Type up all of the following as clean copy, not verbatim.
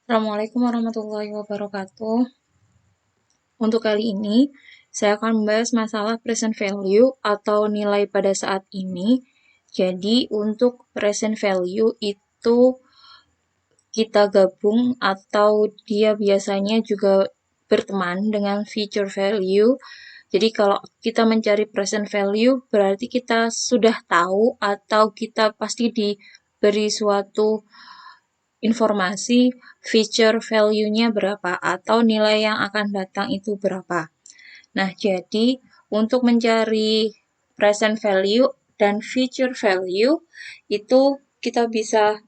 Assalamualaikum warahmatullahi wabarakatuh. Untuk kali ini, saya akan membahas masalah present value atau nilai pada saat ini. Jadi, untuk present value itu kita gabung atau dia biasanya juga berteman dengan future value. Jadi, kalau kita mencari present value, berarti kita sudah tahu atau kita pasti diberi suatu informasi future value-nya berapa atau nilai yang akan datang itu berapa. Nah, jadi untuk mencari present value dan future value itu kita bisa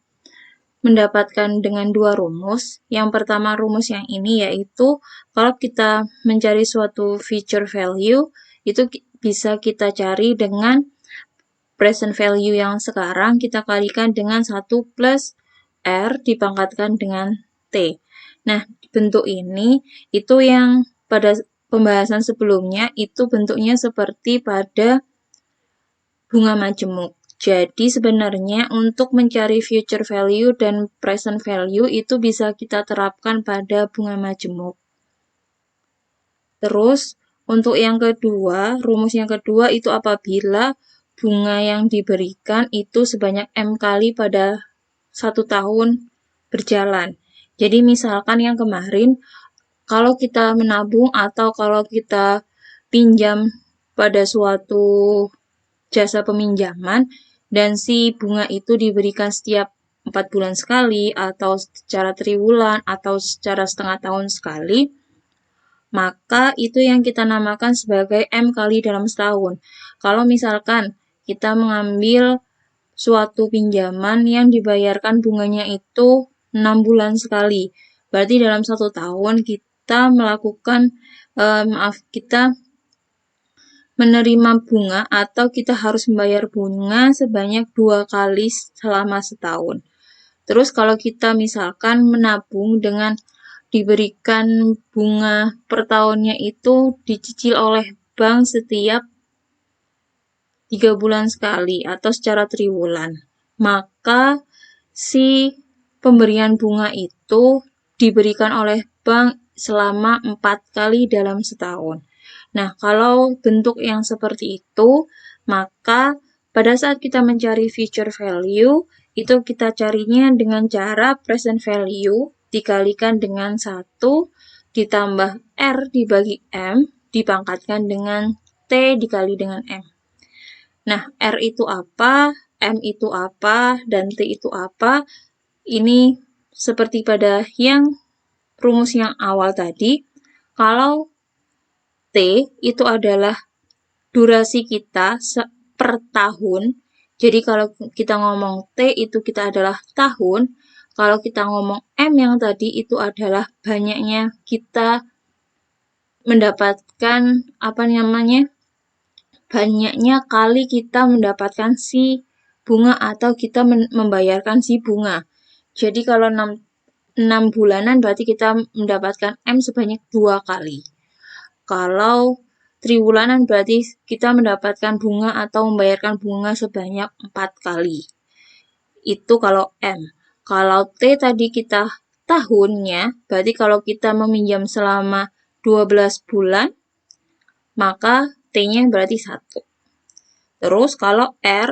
mendapatkan dengan dua rumus. Yang pertama rumus yang ini yaitu kalau kita mencari suatu future value itu bisa kita cari dengan present value yang sekarang kita kalikan dengan 1 plus R dipangkatkan dengan T. Nah, bentuk ini itu yang pada pembahasan sebelumnya itu bentuknya seperti pada bunga majemuk. Jadi sebenarnya untuk mencari future value dan present value itu bisa kita terapkan pada bunga majemuk. Terus untuk yang kedua, rumus yang kedua itu apabila bunga yang diberikan itu sebanyak M kali pada 1 tahun berjalan. Jadi misalkan yang kemarin, kalau kita menabung atau kalau kita pinjam pada suatu jasa peminjaman, dan si bunga itu diberikan setiap 4 bulan sekali, atau secara triwulan, atau secara setengah tahun sekali, maka itu yang kita namakan sebagai M kali dalam setahun. Kalau misalkan kita mengambil suatu pinjaman yang dibayarkan bunganya itu 6 bulan sekali. Berarti dalam 1 tahun kita melakukan, kita menerima bunga atau kita harus membayar bunga sebanyak 2 kali selama setahun. Terus kalau kita misalkan menabung dengan diberikan bunga per tahunnya itu dicicil oleh bank setiap 3 bulan sekali atau secara triwulan. Maka si pemberian bunga itu diberikan oleh bank selama 4 kali dalam setahun. Nah, kalau bentuk yang seperti itu, maka pada saat kita mencari future value, itu kita carinya dengan cara present value dikalikan dengan 1 ditambah R dibagi M dipangkatkan dengan T dikali dengan M. Nah, R itu apa, M itu apa, dan T itu apa? Ini seperti pada yang rumus yang awal tadi. Kalau T itu adalah durasi kita per tahun. Jadi kalau kita ngomong T itu kita adalah tahun. Kalau kita ngomong M yang tadi itu adalah banyaknya kita mendapatkan banyaknya kali kita mendapatkan si bunga atau kita membayarkan si bunga. Jadi kalau 6 bulanan berarti kita mendapatkan M sebanyak 2 kali. Kalau triwulanan berarti kita mendapatkan bunga atau membayarkan bunga sebanyak 4 kali. Itu kalau M. Kalau T tadi kita tahunnya, berarti kalau kita meminjam selama 12 bulan, maka T-nya berarti 1. Terus kalau R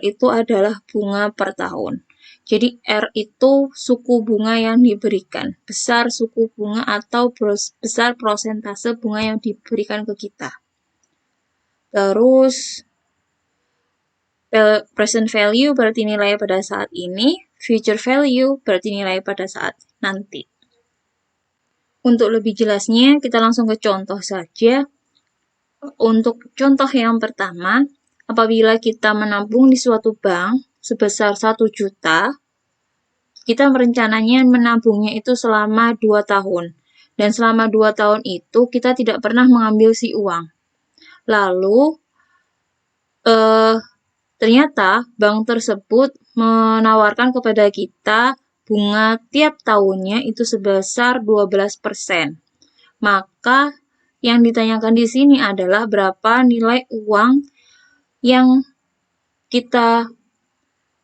itu adalah bunga per tahun. Jadi R itu suku bunga yang diberikan, besar suku bunga atau besar prosentase bunga yang diberikan ke kita. Terus present value berarti nilai pada saat ini, future value berarti nilai pada saat nanti. Untuk lebih jelasnya, kita langsung ke contoh saja. Untuk contoh yang pertama, apabila kita menabung di suatu bank sebesar 1 juta, kita merencananya menabungnya itu selama 2 tahun. Dan selama 2 tahun itu kita tidak pernah mengambil si uang. Lalu, ternyata bank tersebut menawarkan kepada kita bunga tiap tahunnya itu sebesar 12%. Maka yang ditanyakan di sini adalah berapa nilai uang yang kita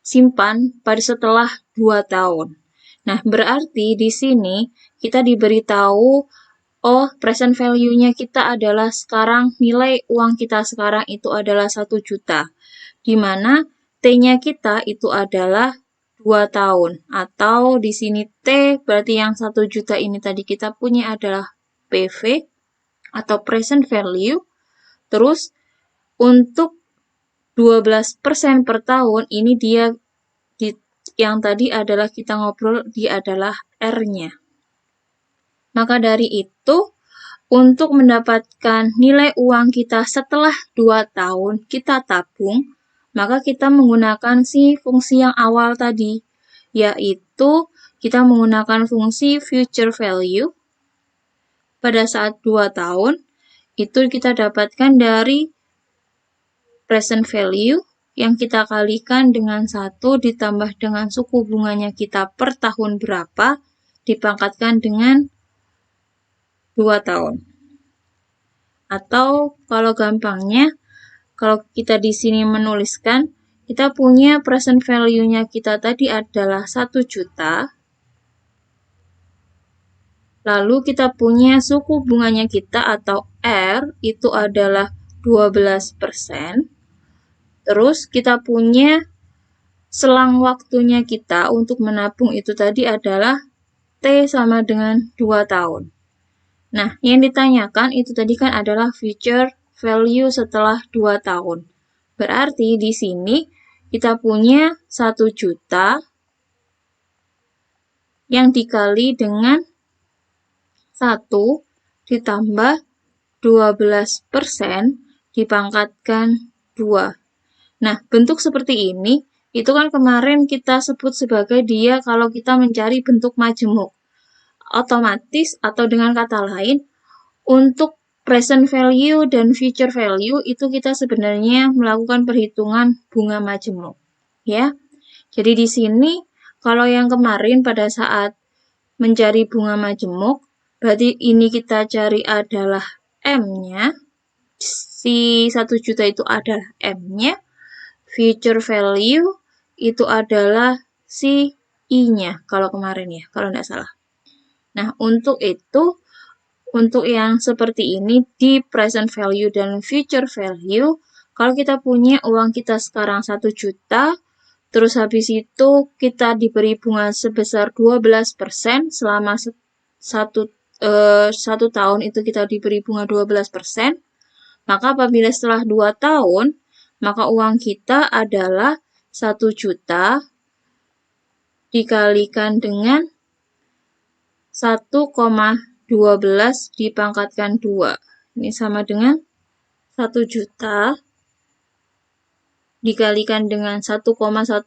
simpan pada setelah 2 tahun. Nah, berarti di sini kita diberitahu, oh, present value-nya kita adalah sekarang, nilai uang kita sekarang itu adalah 1 juta. Di mana T-nya kita itu adalah 2 tahun. Atau di sini T berarti yang 1 juta ini tadi kita punya adalah PV atau present value. Terus untuk 12% per tahun ini dia yang tadi adalah kita ngobrol, dia adalah R-nya. Maka dari itu, untuk mendapatkan nilai uang kita setelah 2 tahun kita tabung, maka kita menggunakan si fungsi yang awal tadi, yaitu kita menggunakan fungsi future value. Pada saat 2 tahun, itu kita dapatkan dari present value yang kita kalikan dengan 1 ditambah dengan suku bunganya kita per tahun berapa, dipangkatkan dengan 2 tahun. Atau kalau gampangnya, kalau kita di sini menuliskan, kita punya present value-nya kita tadi adalah 1 juta. Lalu kita punya suku bunganya kita atau R itu adalah 12%. Terus kita punya selang waktunya kita untuk menabung itu tadi adalah T sama dengan 2 tahun. Nah, yang ditanyakan itu tadi kan adalah future value setelah 2 tahun. Berarti di sini kita punya 1 juta yang dikali dengan 1 ditambah 12% dipangkatkan 2. Nah, bentuk seperti ini, itu kan kemarin kita sebut sebagai dia kalau kita mencari bentuk majemuk. Otomatis atau dengan kata lain, untuk present value dan future value itu kita sebenarnya melakukan perhitungan bunga majemuk. Ya. Jadi di sini, kalau yang kemarin pada saat mencari bunga majemuk, berarti ini kita cari adalah M-nya, si 1 juta itu adalah M-nya, future value itu adalah si I-nya kalau kemarin ya, kalau tidak salah. Nah, untuk itu, untuk yang seperti ini di present value dan future value, kalau kita punya uang kita sekarang 1 juta, terus habis itu kita diberi bunga sebesar 12% selama 1 tahun itu kita diberi bunga 12%, maka apabila setelah 2 tahun, maka uang kita adalah 1 juta dikalikan dengan 1,12 dipangkatkan 2. Ini sama dengan 1 juta dikalikan dengan 1,12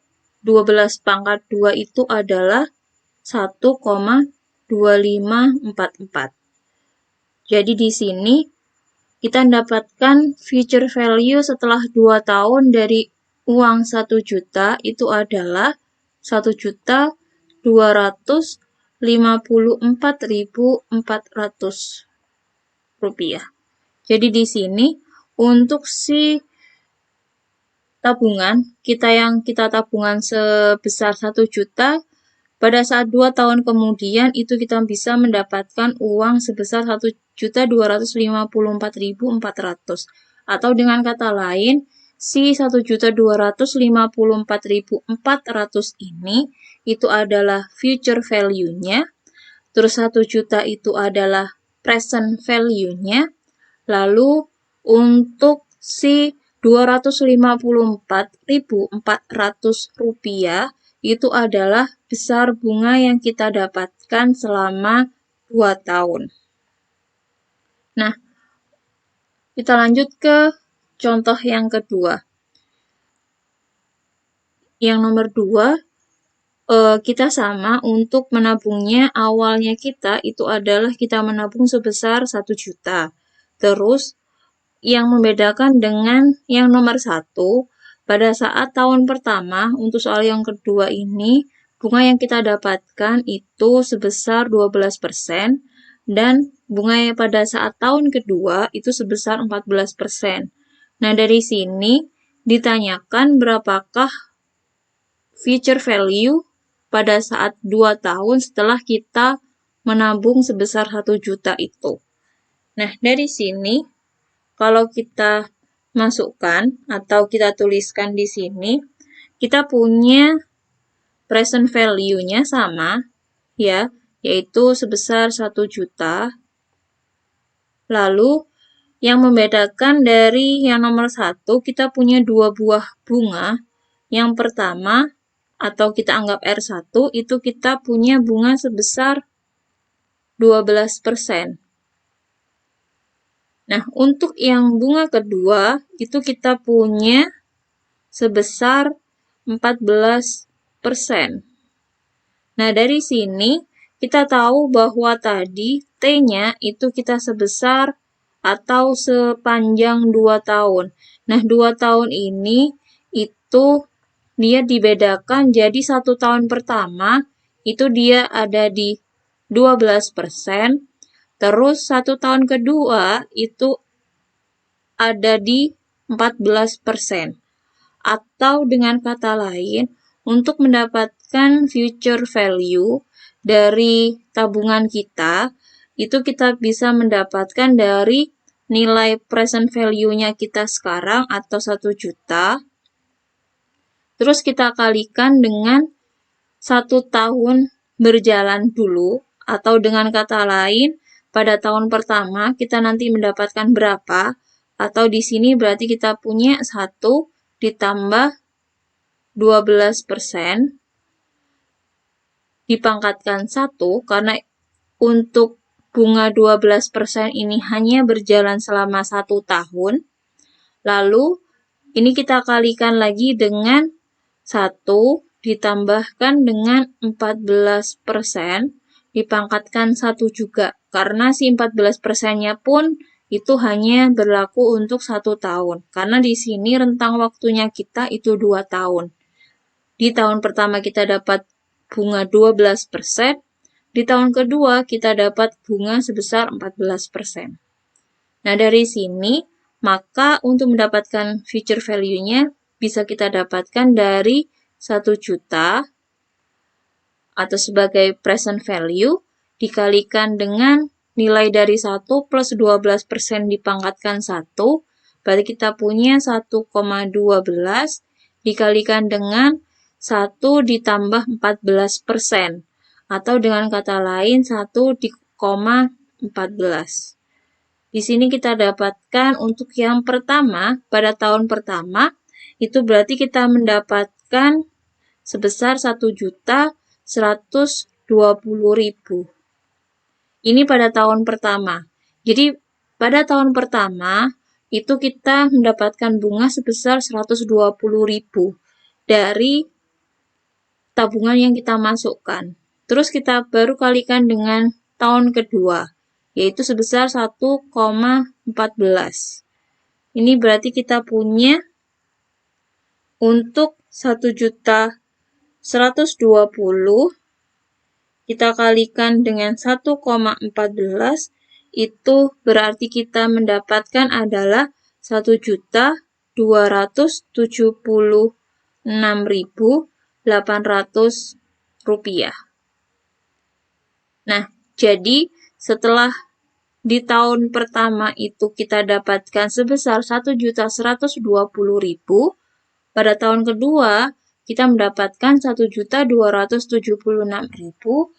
pangkat 2 itu adalah 1,2544. Jadi di sini kita mendapatkan future value setelah 2 tahun dari uang 1 juta itu adalah 1.254.400 rupiah. Jadi di sini untuk si tabungan kita yang kita tabungan sebesar 1 juta, pada saat 2 tahun kemudian itu kita bisa mendapatkan uang sebesar 1.254.400. Atau dengan kata lain, si 1.254.400 ini itu adalah future value-nya. Terus 1 juta itu adalah present value-nya. Lalu untuk si 254.400 rupiah itu adalah besar bunga yang kita dapatkan selama 2 tahun. Nah, kita lanjut ke contoh yang kedua. Yang nomor 2, kita sama untuk menabungnya, awalnya kita itu adalah kita menabung sebesar 1 juta. Terus, yang membedakan dengan yang nomor 1, pada saat tahun pertama, untuk soal yang kedua ini, bunga yang kita dapatkan itu sebesar 12%, dan bunga yang pada saat tahun kedua itu sebesar 14%. Nah, dari sini ditanyakan berapakah future value pada saat 2 tahun setelah kita menabung sebesar 1 juta itu. Nah, dari sini, kalau kita masukkan atau kita tuliskan di sini, kita punya present value-nya sama, ya, yaitu sebesar 1 juta. Lalu, yang membedakan dari yang nomor 1, kita punya 2 buah bunga. Yang pertama, atau kita anggap R1, itu kita punya bunga sebesar 12%. Nah, untuk yang bunga kedua, itu kita punya sebesar 14%. Nah, dari sini kita tahu bahwa tadi T-nya itu kita sebesar atau sepanjang 2 tahun. Nah, 2 tahun ini itu dia dibedakan jadi 1 tahun pertama itu dia ada di 12%, terus 1 tahun kedua itu ada di 14%. Atau dengan kata lain, untuk mendapatkan future value dari tabungan kita, itu kita bisa mendapatkan dari nilai present value-nya kita sekarang atau 1 juta, terus kita kalikan dengan 1 tahun berjalan dulu, atau dengan kata lain, pada tahun pertama kita nanti mendapatkan berapa, atau di sini berarti kita punya 1 ditambah 12% dipangkatkan 1, karena untuk bunga 12% ini hanya berjalan selama 1 tahun. Lalu, ini kita kalikan lagi dengan 1 ditambahkan dengan 14% dipangkatkan 1 juga. Karena si 14%-nya pun itu hanya berlaku untuk 1 tahun. Karena di sini rentang waktunya kita itu 2 tahun. Di tahun pertama kita dapat bunga 12%, di tahun kedua kita dapat bunga sebesar 14%. Nah, dari sini, maka untuk mendapatkan future value-nya bisa kita dapatkan dari 1 juta atau sebagai present value dikalikan dengan nilai dari 1 plus 12% dipangkatkan 1, berarti kita punya 1,12 dikalikan dengan 1 ditambah 14%, atau dengan kata lain 1,14. Di sini kita dapatkan untuk yang pertama, pada tahun pertama, itu berarti kita mendapatkan sebesar 1.120.000. Ini pada tahun pertama. Jadi, pada tahun pertama, itu kita mendapatkan bunga sebesar 120.000 dari tabungan yang kita masukkan. Terus kita baru kalikan dengan tahun kedua, yaitu sebesar 1,14. Ini berarti kita punya untuk 1.120 kita kalikan dengan 1,14, itu berarti kita mendapatkan adalah 1.276.800 rupiah. Nah, jadi setelah di tahun pertama itu kita dapatkan sebesar 1.120.000, pada tahun kedua kita mendapatkan 1.276.800.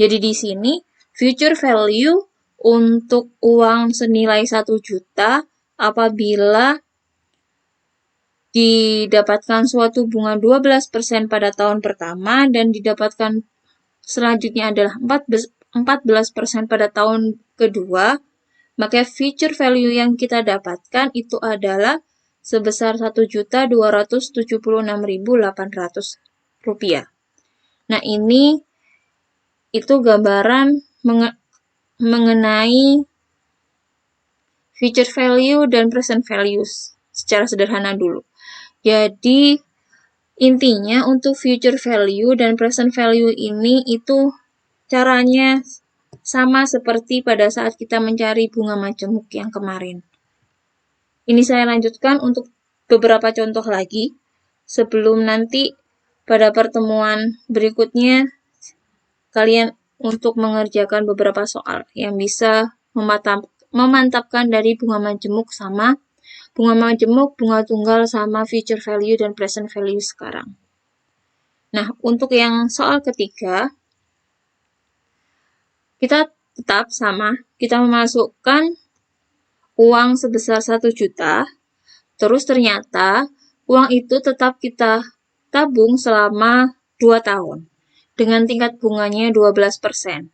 Jadi di sini future value untuk uang senilai 1 juta apabila didapatkan suatu bunga 12% pada tahun pertama dan didapatkan selanjutnya adalah 14% pada tahun kedua, maka future value yang kita dapatkan itu adalah sebesar 1.276.800 rupiah. Nah, ini itu gambaran mengenai future value dan present values secara sederhana dulu. Jadi, intinya untuk future value dan present value ini itu caranya sama seperti pada saat kita mencari bunga majemuk yang kemarin. Ini saya lanjutkan untuk beberapa contoh lagi sebelum nanti pada pertemuan berikutnya kalian untuk mengerjakan beberapa soal yang bisa memantapkan dari bunga majemuk sama bunga majemuk, bunga tunggal, sama future value dan present value sekarang. Nah, untuk yang soal ketiga, kita tetap sama, kita memasukkan uang sebesar 1 juta, terus ternyata uang itu tetap kita tabung selama 2 tahun, dengan tingkat bunganya 12%.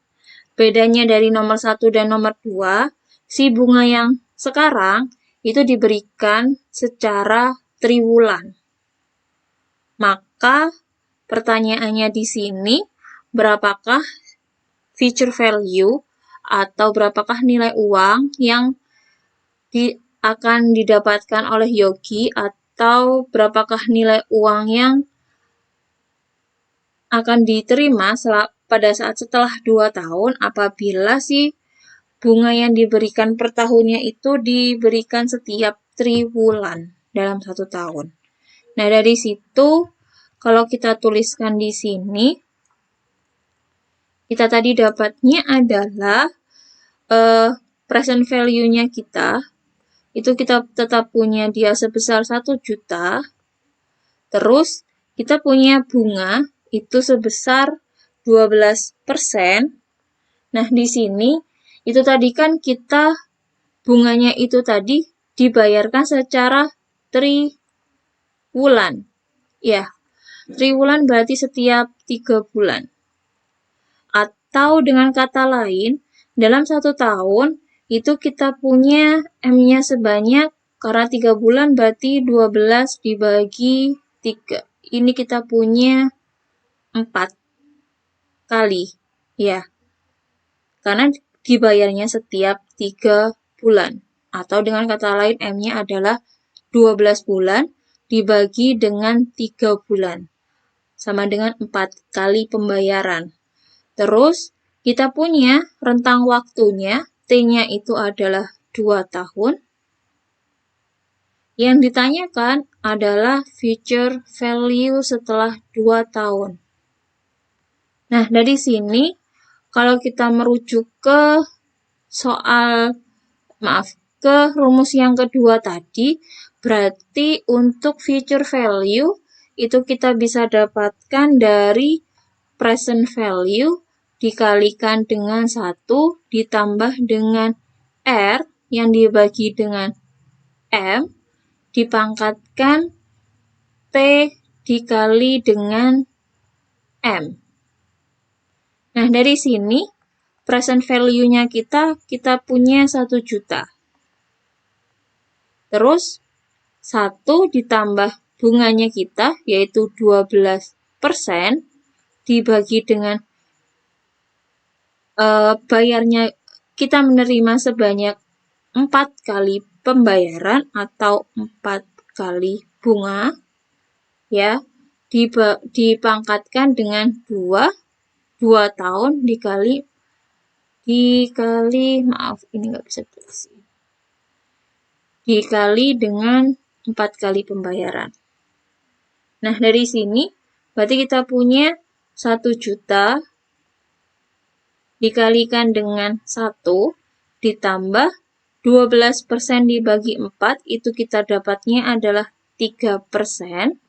Bedanya dari nomor 1 dan nomor 2, si bunga yang sekarang itu diberikan secara triwulan. Maka pertanyaannya di sini, berapakah future value atau berapakah nilai uang yang akan didapatkan oleh Yogi, atau berapakah nilai uang yang akan diterima pada saat setelah 2 tahun apabila si bunga yang diberikan per tahunnya itu diberikan setiap triwulan dalam 1 tahun. Nah, dari situ kalau kita tuliskan di sini, kita tadi dapatnya adalah present value-nya kita, itu kita tetap punya dia sebesar 1 juta, terus kita punya bunga itu sebesar 12%. Nah, di sini itu tadi kan kita bunganya itu tadi dibayarkan secara triwulan. Ya, triwulan berarti setiap 3 bulan. Atau dengan kata lain, dalam 1 tahun itu kita punya M-nya sebanyak, karena 3 bulan berarti 12 dibagi 3. Ini kita punya 4 kali. Ya, karena dibayarnya setiap 3 bulan. Atau dengan kata lain, M-nya adalah 12 bulan dibagi dengan 3 bulan. Sama dengan 4 kali pembayaran. Terus, kita punya rentang waktunya, T-nya itu adalah 2 tahun. Yang ditanyakan adalah future value setelah 2 tahun. Nah, dari sini, kalau kita merujuk ke ke rumus yang kedua tadi, berarti untuk future value itu kita bisa dapatkan dari present value dikalikan dengan 1 ditambah dengan R yang dibagi dengan M dipangkatkan T dikali dengan M. Nah, dari sini present value-nya kita punya 1 juta. Terus 1 ditambah bunganya kita, yaitu 12%, dibagi dengan bayarnya kita menerima sebanyak 4 kali pembayaran atau 4 kali bunga, ya, dipangkatkan dengan 2 tahun dikali maaf ini nggak bisa tulis, dikali dengan 4 kali pembayaran. Nah, dari sini berarti kita punya 1 juta dikalikan dengan 1 ditambah 12% dibagi 4, itu kita dapatnya adalah 3%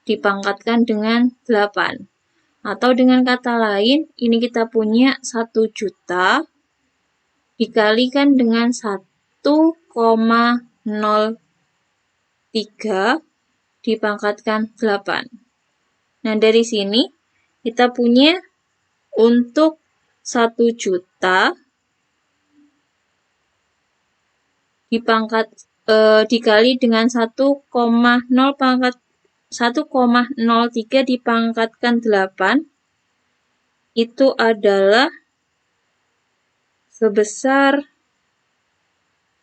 dipangkatkan dengan 8. Atau dengan kata lain, ini kita punya 1 juta dikalikan dengan 1,03 dipangkatkan 8. Nah, dari sini kita punya untuk 1 juta dikali dengan 1,03 dipangkatkan 8 itu adalah sebesar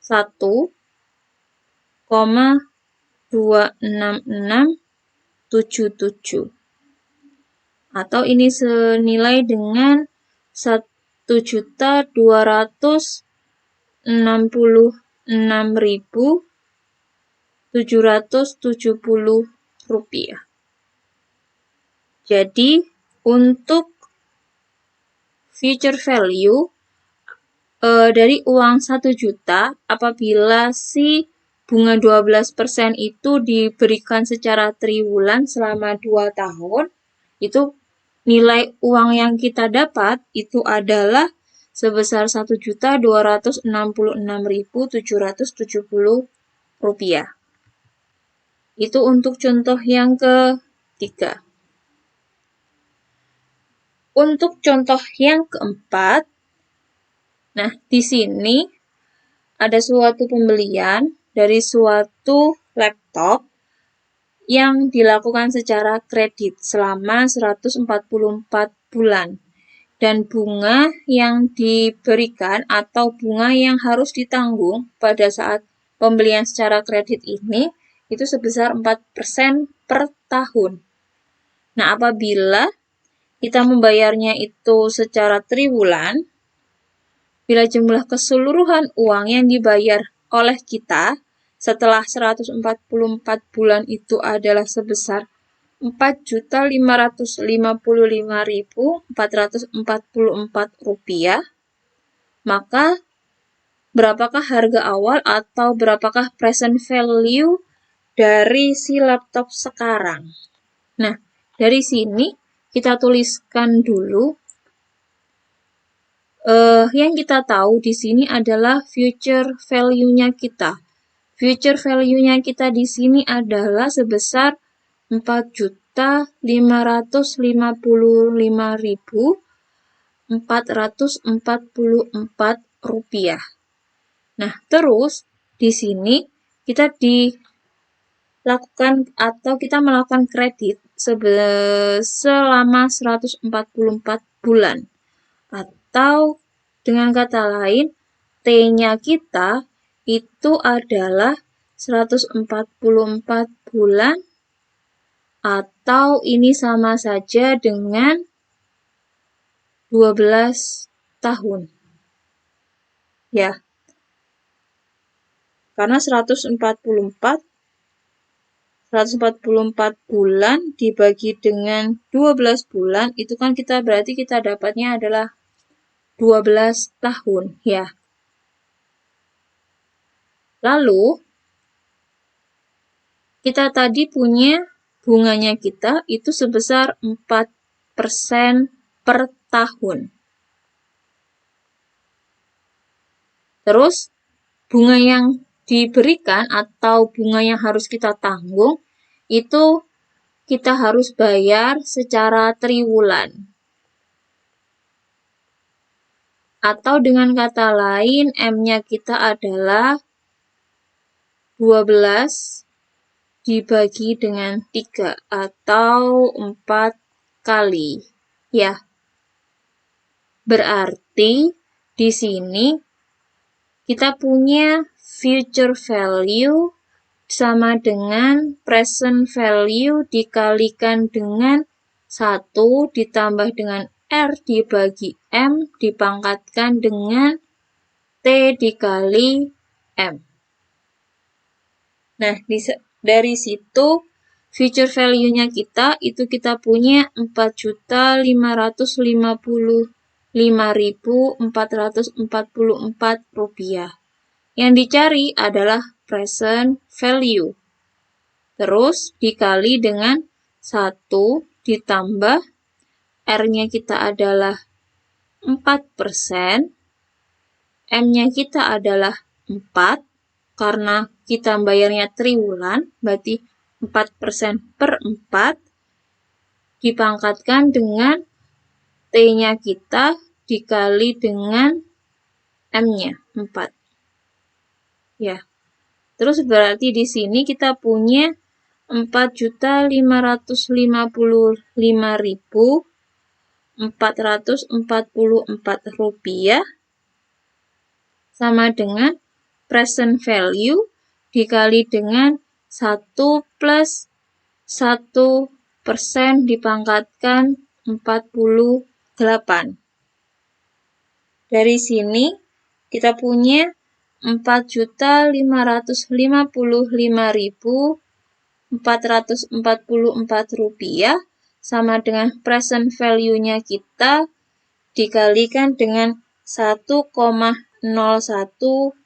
1,26677. Atau ini senilai dengan 1.266.770 rupiah. Jadi, untuk future value dari uang 1 juta, apabila si bunga 12% itu diberikan secara triwulan selama 2 tahun, itu nilai uang yang kita dapat itu adalah sebesar Rp1.266.770. Itu untuk contoh yang ketiga. Untuk contoh yang keempat, nah di sini ada suatu pembelian dari suatu laptop yang dilakukan secara kredit selama 144 bulan. Dan bunga yang diberikan atau bunga yang harus ditanggung pada saat pembelian secara kredit ini itu sebesar 4% per tahun. Nah, apabila kita membayarnya itu secara triwulan, bila jumlah keseluruhan uang yang dibayar oleh kita setelah 144 bulan itu adalah sebesar Rp4.555.444, maka berapakah harga awal atau berapakah present value dari si laptop sekarang? Nah, dari sini kita tuliskan dulu. Yang kita tahu di sini adalah future value-nya kita. Future value-nya kita di sini adalah sebesar Rp4.555.444. Nah, terus di sini kita kita melakukan kredit selama 144 bulan. Atau dengan kata lain, T-nya kita itu adalah 144 bulan, atau ini sama saja dengan 12 tahun. Ya. Karena 144 bulan dibagi dengan 12 bulan, itu kan berarti kita dapatnya adalah 12 tahun, ya. Lalu, kita tadi punya bunganya kita itu sebesar 4% per tahun. Terus, bunga yang diberikan atau bunga yang harus kita tanggung, itu kita harus bayar secara triwulan. Atau dengan kata lain, M-nya kita adalah 12 dibagi dengan 3 atau 4 kali. Ya. Berarti di sini kita punya future value sama dengan present value dikalikan dengan 1 ditambah dengan R dibagi M dipangkatkan dengan T dikali M. Nah, dari situ future value-nya kita itu kita punya Rp4.555.444. Yang dicari adalah present value. Terus dikali dengan 1 ditambah R-nya kita adalah 4%, M-nya kita adalah 4, karena kita bayarnya triwulan, berarti 4% per 4, dipangkatkan dengan T-nya kita dikali dengan M-nya, 4. Ya. Terus berarti di sini kita punya Rp4.555.444 sama dengan present value dikali dengan 1 plus 1% dipangkatkan 48. Dari sini kita punya Rp4.555.444 sama dengan present value-nya kita dikalikan dengan 1,01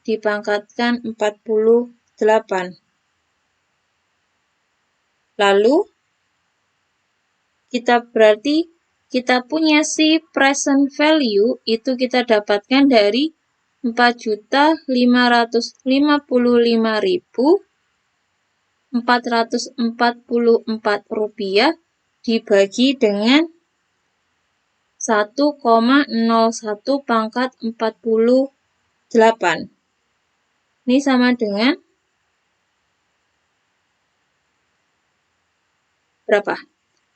dipangkatkan 48. Lalu, kita punya si present value itu kita dapatkan dari 4.555.444 rupiah dibagi dengan 1,01 pangkat 48. Ini sama dengan berapa?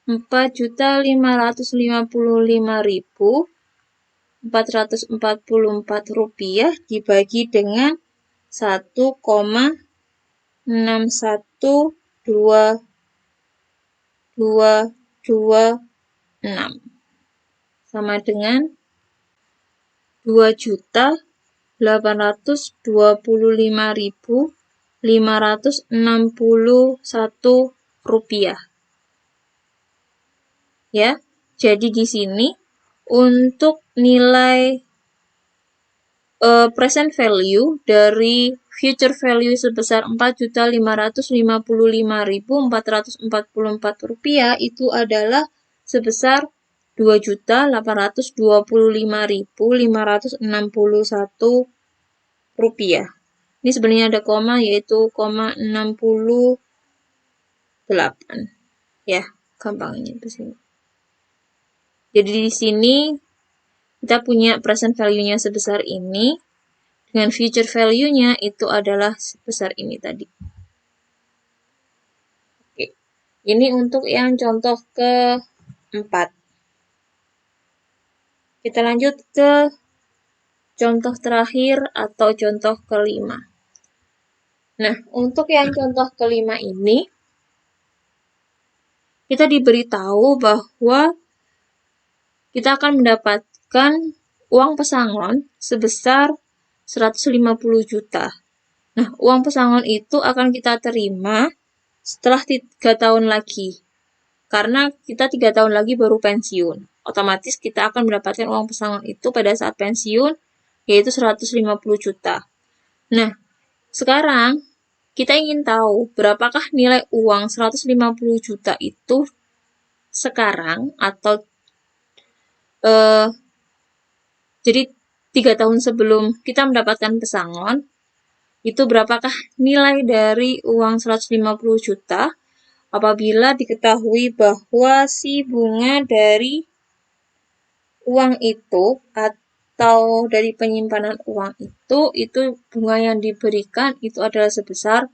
4.555.444 rupiah dibagi dengan 1,61226 sama dengan 2.825.561 rupiah. Ya, jadi di sini untuk nilai present value dari future value sebesar 4.555.444 rupiah itu adalah sebesar 2.825.561 rupiah. Ini sebenarnya ada koma, yaitu 0,68. Ya, gampangnya di sini. Jadi di sini kita punya present value-nya sebesar ini, dengan future value-nya itu adalah sebesar ini tadi. Oke. Ini untuk yang contoh keempat. Kita lanjut ke contoh terakhir atau contoh kelima. Nah, untuk yang contoh kelima ini, kita diberitahu bahwa kita akan mendapatkan uang pesangon sebesar 150 juta. Nah, uang pesangon itu akan kita terima setelah 3 tahun lagi. Karena kita 3 tahun lagi baru pensiun. Otomatis kita akan mendapatkan uang pesangon itu pada saat pensiun, yaitu 150 juta. Nah, sekarang kita ingin tahu berapakah nilai uang 150 juta itu sekarang atau jadi 3 tahun sebelum kita mendapatkan pesangon, itu berapakah nilai dari uang 150 juta apabila diketahui bahwa si bunga dari uang itu atau dari penyimpanan uang itu bunga yang diberikan itu adalah sebesar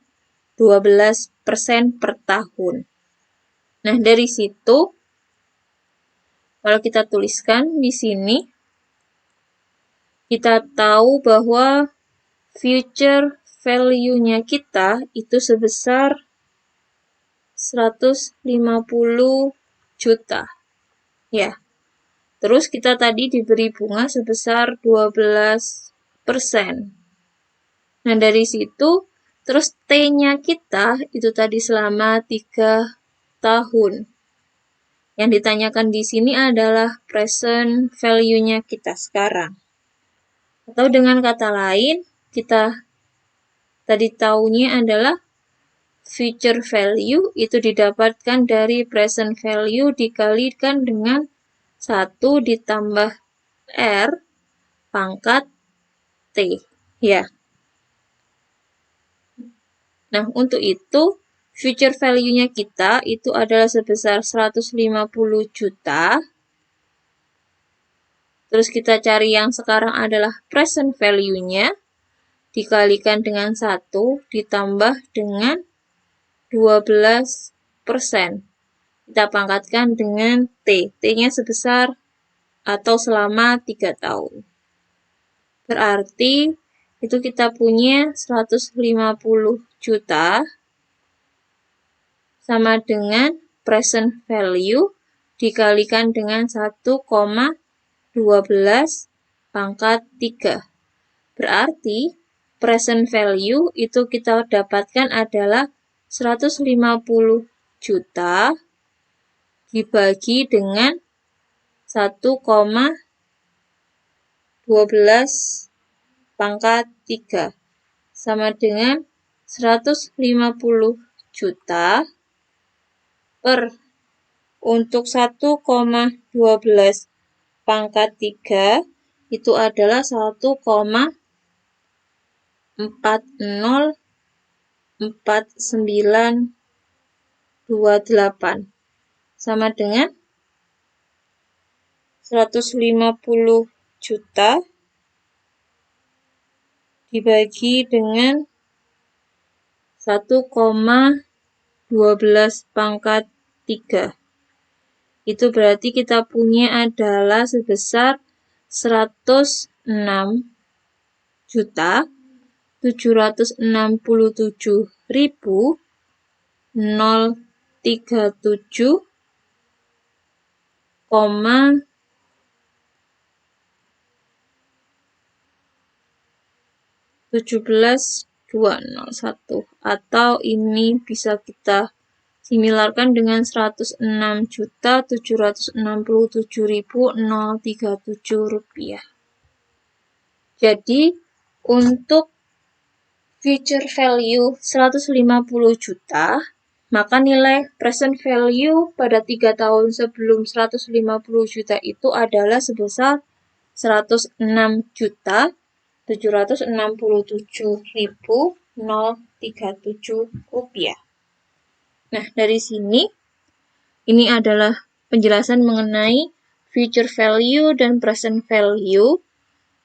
12% per tahun. Nah, dari situ kalau kita tuliskan di sini, kita tahu bahwa future value-nya kita itu sebesar 150 juta. Ya. Terus kita tadi diberi bunga sebesar 12%. Nah, dari situ, terus T-nya kita itu tadi selama 3 tahun. Yang ditanyakan di sini adalah present value-nya kita sekarang. Atau dengan kata lain, kita tadi taunya adalah future value itu didapatkan dari present value dikalikan dengan 1 ditambah R pangkat T. Ya. Nah, untuk itu, future value-nya kita itu adalah sebesar 150 juta. Terus kita cari yang sekarang adalah present value-nya, dikalikan dengan 1, ditambah dengan 12%. Kita pangkatkan dengan T. T-nya sebesar atau selama 3 tahun. Berarti, itu kita punya 150 juta sama dengan present value dikalikan dengan 1,12 pangkat 3. Berarti present value itu kita dapatkan adalah 150 juta dibagi dengan 1,12 pangkat 3 sama dengan 150 juta per untuk 1,12 pangkat 3 itu adalah 1,404928 sama dengan 150 juta dibagi dengan 1,12 pangkat 3. Itu berarti kita punya adalah sebesar 106.737,17201 atau ini bisa kita similarkan dengan 106.767.037 rupiah. Jadi untuk future value 150 juta, maka nilai present value pada 3 tahun sebelum 150 juta itu adalah sebesar 106.767.037 rupiah. Nah, dari sini ini adalah penjelasan mengenai future value dan present value.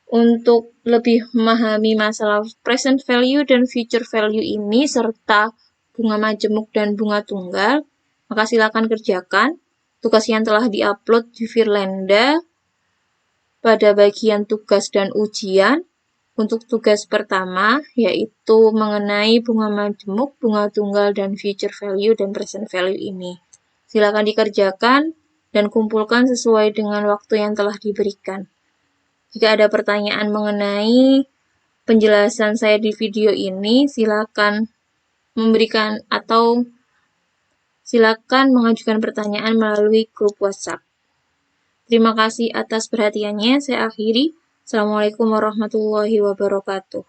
Untuk lebih memahami masalah present value dan future value ini serta bunga majemuk dan bunga tunggal, maka silakan kerjakan tugas yang telah diupload di Firlanda pada bagian tugas dan ujian. Untuk tugas pertama yaitu mengenai bunga majemuk, bunga tunggal, dan future value dan present value ini. Silakan dikerjakan dan kumpulkan sesuai dengan waktu yang telah diberikan. Jika ada pertanyaan mengenai penjelasan saya di video ini, silakan mengajukan pertanyaan melalui grup WhatsApp. Terima kasih atas perhatiannya. Saya akhiri. Assalamualaikum warahmatullahi wabarakatuh.